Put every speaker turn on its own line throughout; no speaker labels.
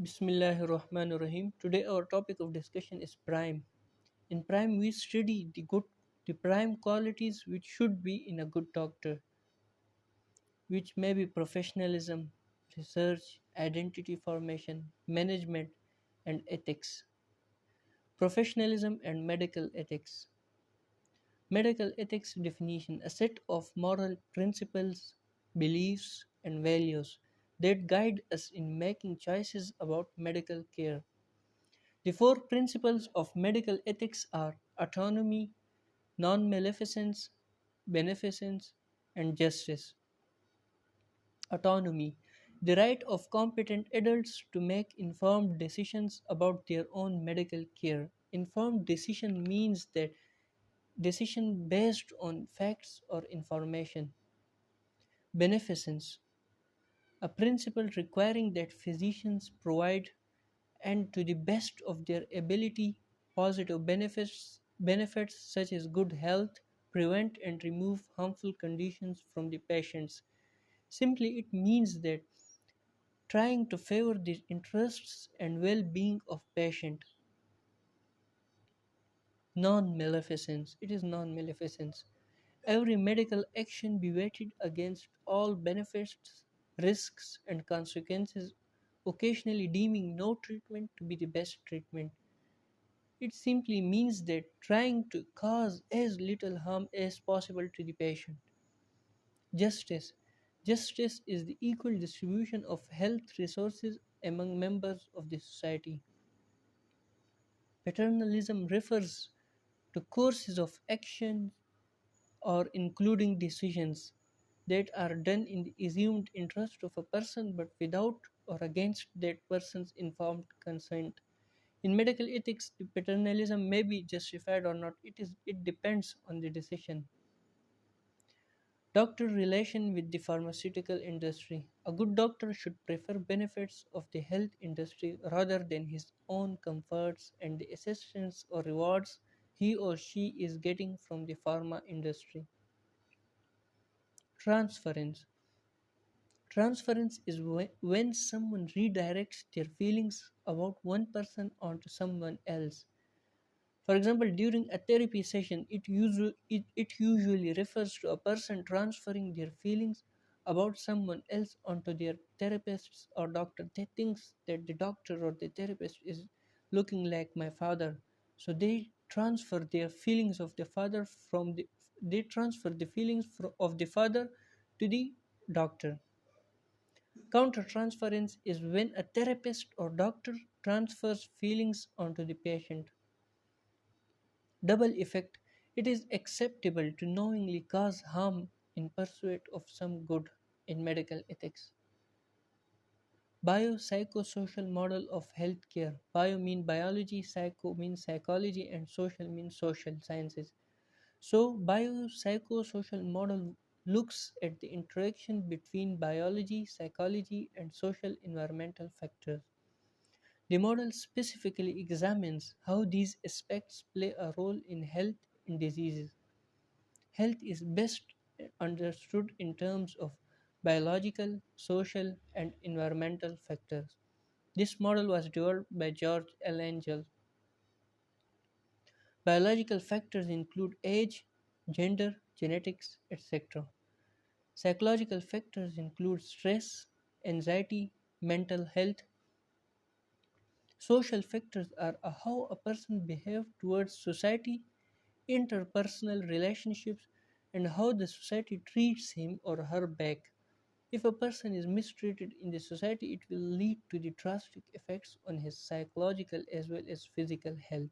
Bismillahirrahmanirrahim. Today our topic of discussion is prime. In prime we study the prime qualities which should be in a good doctor, which may be professionalism, research, identity formation, management and ethics. Professionalism and medical ethics. Medical ethics definition: a set of moral principles, beliefs and values that guide us in making choices about medical care. The four principles of medical ethics are autonomy, non maleficence, beneficence, and justice. Autonomy: the right of competent adults to make informed decisions about their own medical care. Informed decision means that decision based on facts or information. Beneficence: a principle requiring that physicians provide and to the best of their ability positive benefits such as good health, prevent and remove harmful conditions from the patients. Simply it means that trying to favor the interests and well-being of patient. Non-maleficence: it is non-maleficence, every medical action be weighted against all benefits, risks and consequences, occasionally deeming no treatment to be the best treatment. It simply means that trying to cause as little harm as possible to the patient. Justice: justice is the equal distribution of health resources among members of the society. Paternalism refers to courses of action or including decisions that are done in the assumed interest of a person but without or against that person's informed consent. In medical ethics, the paternalism may be justified or not. It depends on the decision. Doctor relation with the pharmaceutical industry. A good doctor should prefer benefits of the health industry rather than his own comforts and the assistance or rewards he or she is getting from the pharma industry. Transference. Transference is when someone redirects their feelings about one person onto someone else. For example, during a therapy session, it usually refers to a person transferring their feelings about someone else onto their therapists or doctor. They think that the doctor or the therapist is looking like my father, so they transfer their feelings of the father from the they transfer the feelings of the father to the doctor. Countertransference is when a therapist or doctor transfers feelings onto the patient. Double effect: it is acceptable to knowingly cause harm in pursuit of some good in medical ethics. Biopsychosocial model of healthcare. Bio means biology, psycho means psychology, and social means social sciences. So, biopsychosocial model looks at the interaction between biology, psychology, and social environmental factors. The model specifically examines how these aspects play a role in health and diseases. Health is best understood in terms of biological, social, and environmental factors. This model was developed by George L. Angel. Biological factors include age, gender, genetics, etc. Psychological factors include stress, anxiety, mental health. Social factors are how a person behaves towards society, interpersonal relationships, and how the society treats him or her back. If a person is mistreated in the society, it will lead to the drastic effects on his psychological as well as physical health.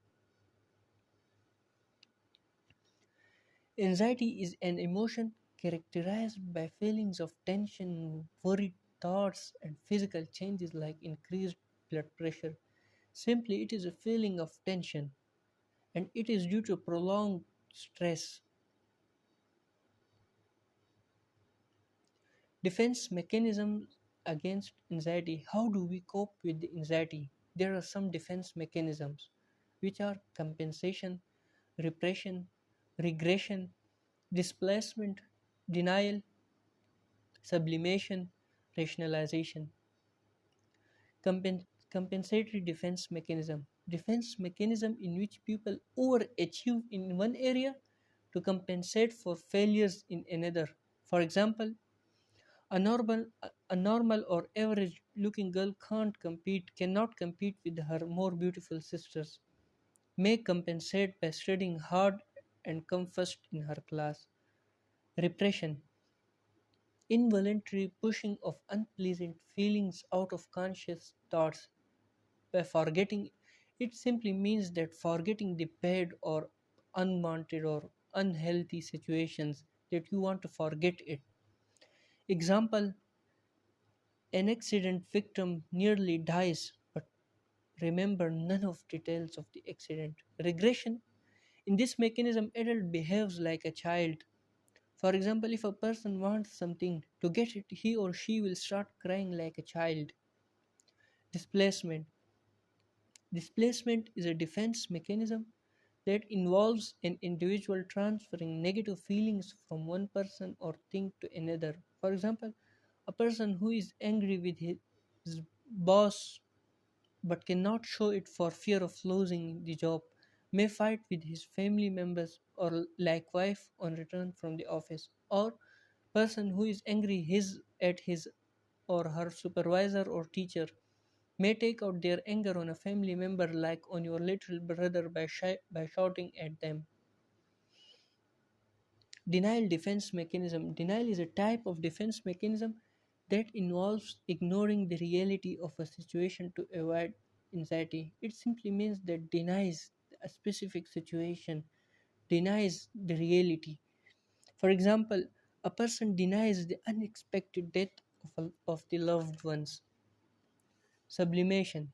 Anxiety is an emotion characterized by feelings of tension, worried thoughts, and physical changes like increased blood pressure. Simply, it is a feeling of tension, and it is due to prolonged stress. Defense mechanisms against anxiety. How do we cope with the anxiety? There are some defense mechanisms, which are compensation, repression, regression, displacement, denial, sublimation, rationalization. Compensatory defense mechanism in which people overachieve in one area to compensate for failures in another. For example, a normal or average looking girl cannot compete with her more beautiful sisters, may compensate by studying hard and come first in her class. Repression, involuntary pushing of unpleasant feelings out of conscious thoughts by forgetting. It simply means that forgetting the bad or unwanted or unhealthy situations that you want to forget it. Example, an accident victim nearly dies but remember none of details of the accident. Regression, in this mechanism adult behaves like a child. For example, if a person wants something, to get it he or she will start crying like a child. Displacement, displacement is a defense mechanism that involves an individual transferring negative feelings from one person or thing to another. For example, a person who is angry with his boss but cannot show it for fear of losing the job may fight with his family members or like wife on return from the office. Or person who is angry at his or her supervisor or teacher may take out their anger on a family member like on your little brother by shouting at them. Denial defense mechanism. Denial is a type of defense mechanism that involves ignoring the reality of a situation to avoid anxiety. It simply means that denies a specific situation, denies the reality. For example, a person denies the unexpected death of the loved ones. Sublimation.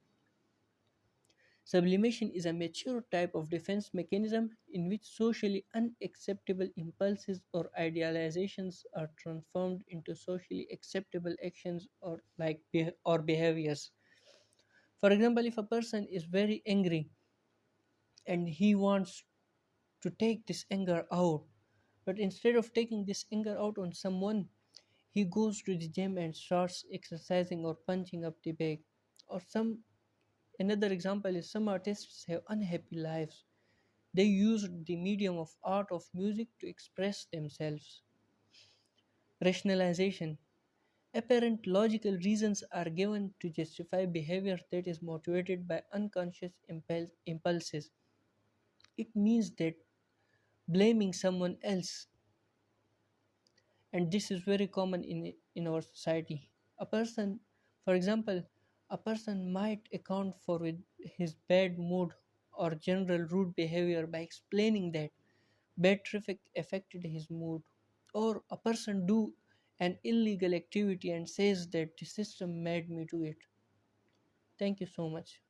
Sublimation is a mature type of defense mechanism in which socially unacceptable impulses or idealizations are transformed into socially acceptable actions or behaviors. For example, if a person is very angry and he wants to take this anger out, but instead of taking this anger out on someone, he goes to the gym and starts exercising or punching up the bag. Or some Another example is some artists have unhappy lives. They used the medium of art of music to express themselves. Rationalization. Apparent logical reasons are given to justify behavior that is motivated by unconscious impulses. It means that blaming someone else, and this is very common in our society. A person, for example, a person might account for with his bad mood or general rude behavior by explaining that bad traffic affected his mood, or a person do an illegal activity and says that the system made me do it. Thank you so much.